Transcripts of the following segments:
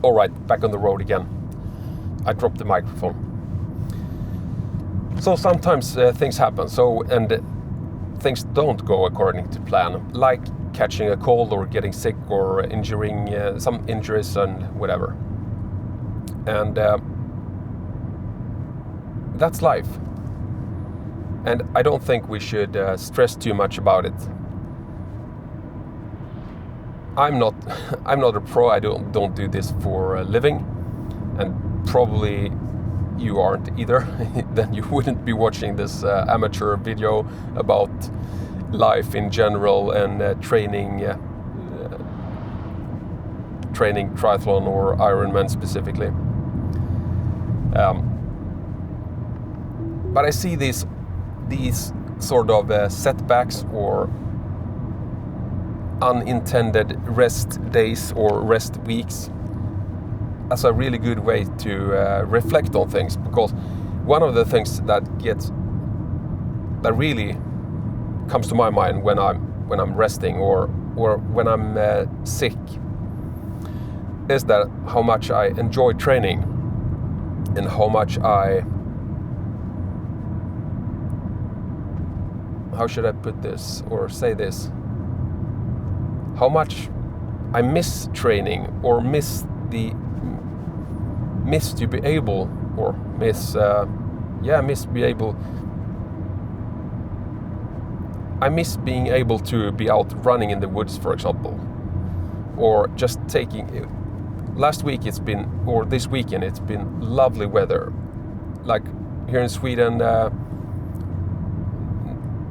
All right, back on the road again. I dropped the microphone. So sometimes things happen. And things don't go according to plan, like catching a cold or getting sick or injuring some injuries and whatever. And that's life. And I don't think we should stress too much about it. I'm not a pro. I don't do this for a living, and probably you aren't either. Then you wouldn't be watching this amateur video about life in general and training triathlon or Ironman specifically. But I see these sort of setbacks or unintended rest days or rest weeks as a really good way to reflect on things, because one of the things that really comes to my mind when I'm resting or when I'm sick is that how much I enjoy training and how much how should I put this or say this? How much I miss training or miss to be able or I miss being able to be out running in the woods, for example, or just this weekend it's been lovely weather, like here in Sweden,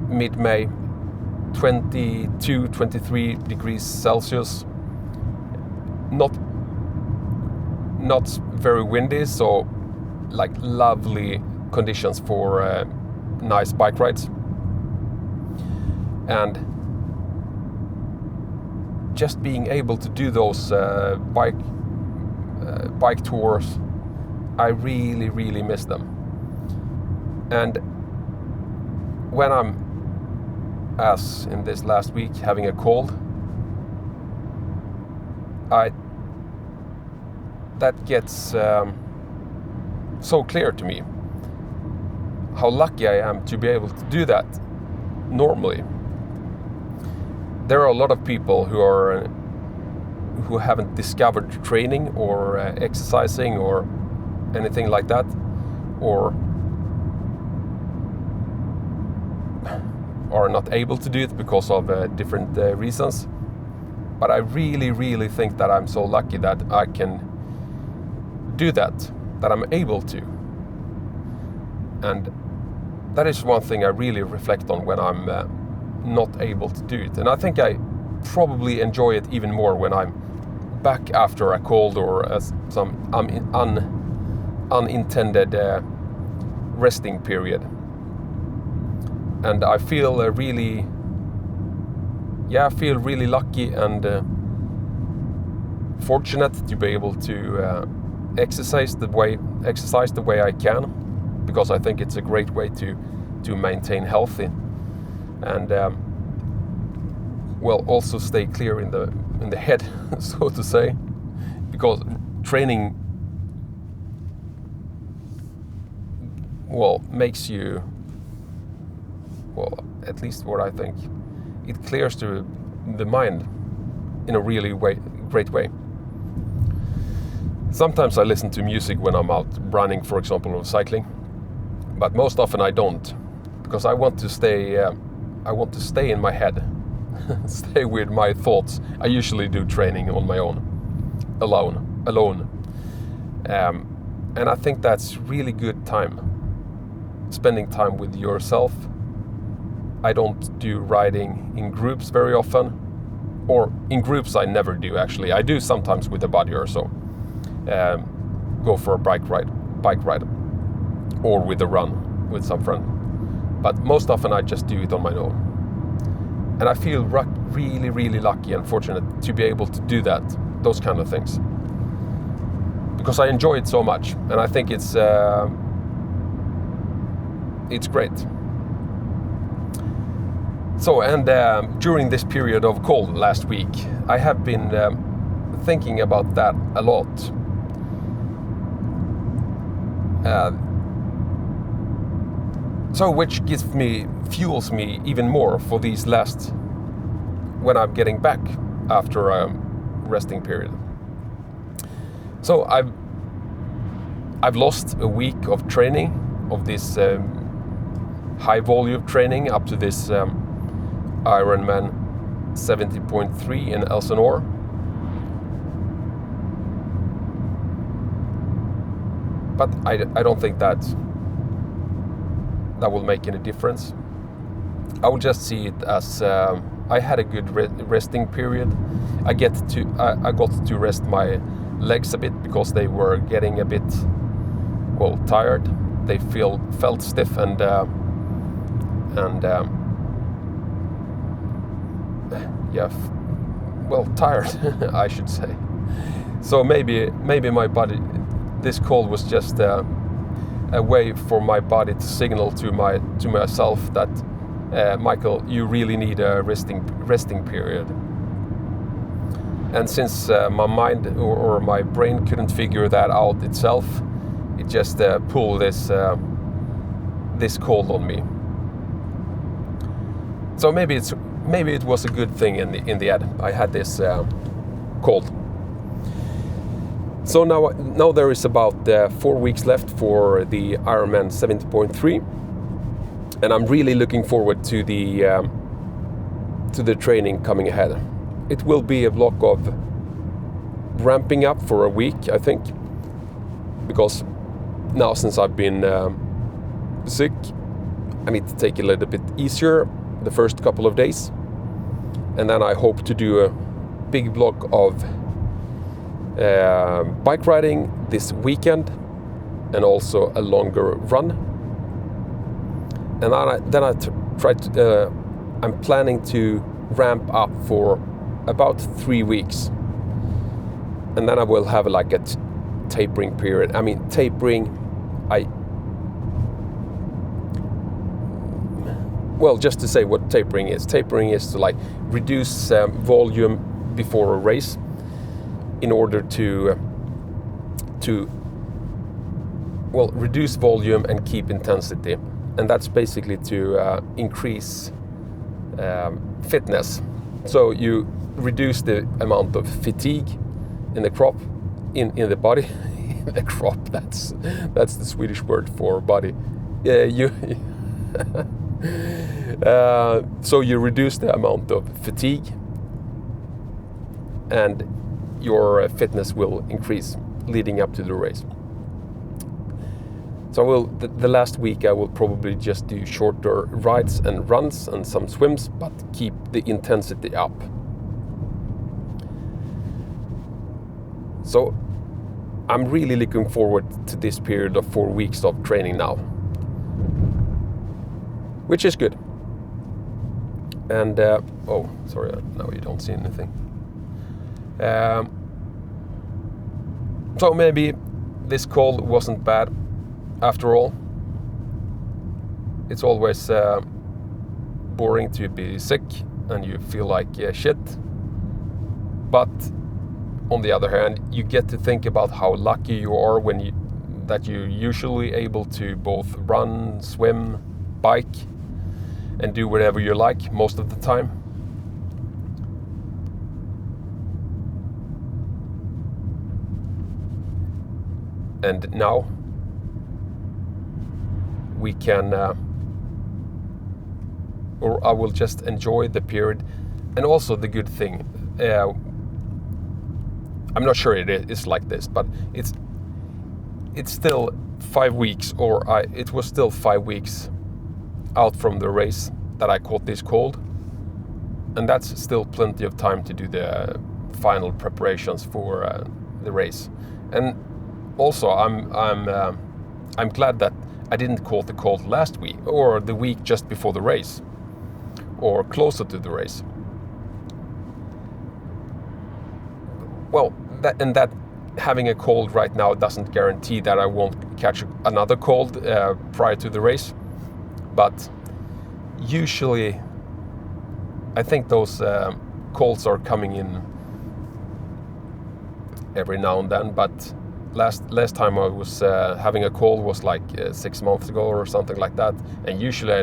mid-May, 22, 23 degrees Celsius, not very windy, so like lovely conditions for nice bike rides. And just being able to do those bike tours, I really, really miss them. And when I'm, as in this last week, having a cold, that gets so clear to me how lucky I am to be able to do that normally. There are a lot of people who haven't discovered training or exercising or anything like that, or are not able to do it because of different reasons. But I really, really think that I'm so lucky that I can do that I'm able to. And that is one thing I really reflect on when I'm not able to do it. And I think I probably enjoy it even more when I'm back after a cold or some unintended resting period. And I feel really lucky and fortunate to be able to exercise the way I can, because I think it's a great way to maintain healthy and also stay clear in the head, so to say, because training makes you, at least what I think, it clears the mind in a really great way. Sometimes I listen to music when I'm out running, for example, or cycling, but most often I don't, because I want to stay in my head, stay with my thoughts. I usually do training on my own, alone, and I think that's really good time, spending time with yourself. I don't do riding in groups very often, or in groups I never do actually. I do sometimes with a buddy or so, go for a bike ride, or with a run with some friend. But most often I just do it on my own. And I feel really, really lucky and fortunate to be able to do those kind of things, because I enjoy it so much, and I think it's great. So, and during this period of cold last week, I have been thinking about that a lot, So which fuels me even more for these last, when I'm getting back after a resting period. So I've lost a week of training, of this high volume training up to this Ironman 70.3 in Elsinore. But I don't think that will make any difference. I would just see it as I had a good resting period. I got to rest my legs a bit because they were getting a bit tired. They felt stiff and tired, I should say. So maybe my body, this cold was just a way for my body to signal to myself that Michael, you really need a resting period. And since my mind or my brain couldn't figure that out itself, it just pulled this cold on me. So maybe it was a good thing in the end. I had this cold. So now there is about 4 weeks left for the Ironman 70.3, and I'm really looking forward to the training coming ahead. It will be a block of ramping up for a week, I think, because now since I've been sick, I need to take it a little bit easier the first couple of days, and then I hope to do a big block of bike riding this weekend and also a longer run. And I'm planning to ramp up for about 3 weeks, and then I will have like a tapering period. I mean, just to say what tapering is to like reduce volume before a race in order to reduce volume and keep intensity, and that's basically to increase fitness. So you reduce the amount of fatigue in the crop, in the body. The crop, that's the Swedish word for body. So you reduce the amount of fatigue, and your fitness will increase leading up to the race. So the last week I will probably just do shorter rides and runs and some swims, but keep the intensity up. So I'm really looking forward to this period of 4 weeks of training now, which is good. And sorry, now you don't see anything. So maybe this cold wasn't bad after all. It's always boring to be sick and you feel like shit. But on the other hand, you get to think about how lucky you are that you're usually able to both run, swim, bike, and do whatever you like most of the time. And now we can, or I will just enjoy the period. And also the good thing, I'm not sure it is like this, but it's still 5 weeks, it was still 5 weeks out from the race that I caught this cold, and that's still plenty of time to do the final preparations for the race. And also, I'm glad that I didn't caught the cold last week or the week just before the race or closer to the race. Well, that having a cold right now doesn't guarantee that I won't catch another cold prior to the race, but usually I think those colds are coming in every now and then, but last time I was having a cold was like 6 months ago or something like that, and usually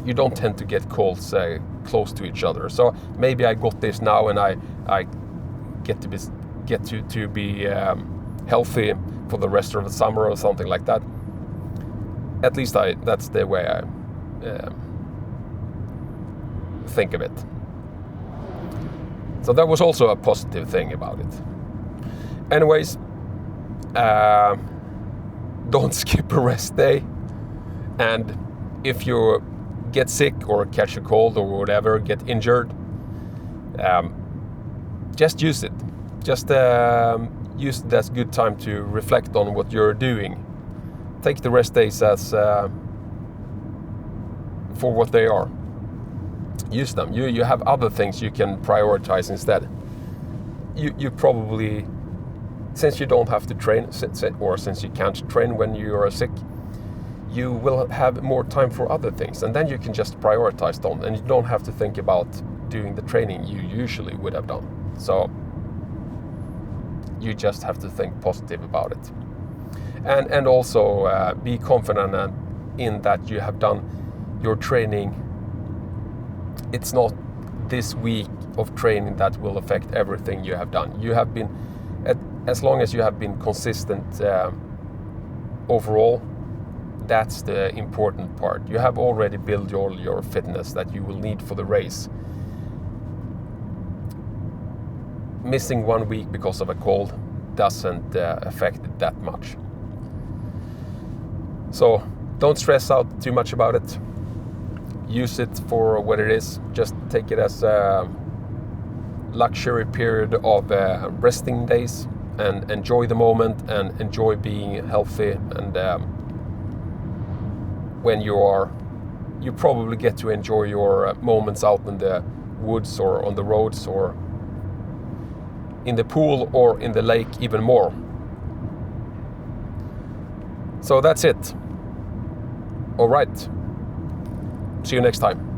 you don't tend to get colds close to each other. So maybe I got this now, and I get to be healthy for the rest of the summer or something like that. At least that's the way I think of it. So that was also a positive thing about it. Anyways, don't skip a rest day, and if you get sick or catch a cold or whatever, get injured, just use it. Just use it as a good time to reflect on what you're doing. Take the rest days as for what they are. Use them. You have other things you can prioritize instead. You probably, since you don't have to train, or since you can't train when you are sick, you will have more time for other things, and then you can just prioritize them, and you don't have to think about doing the training you usually would have done. So you just have to think positive about it, and also be confident in that you have done your training. It's not this week of training that will affect everything you have done. You have been, as long as you have been consistent overall, that's the important part. You have already built all your fitness that you will need for the race. Missing 1 week because of a cold doesn't affect it that much. So don't stress out too much about it. Use it for what it is. Just take it as a luxury period of resting days, and enjoy the moment and enjoy being healthy. And when you probably get to enjoy your moments out in the woods or on the roads or in the pool or in the lake even more. So that's it. All right. See you next time.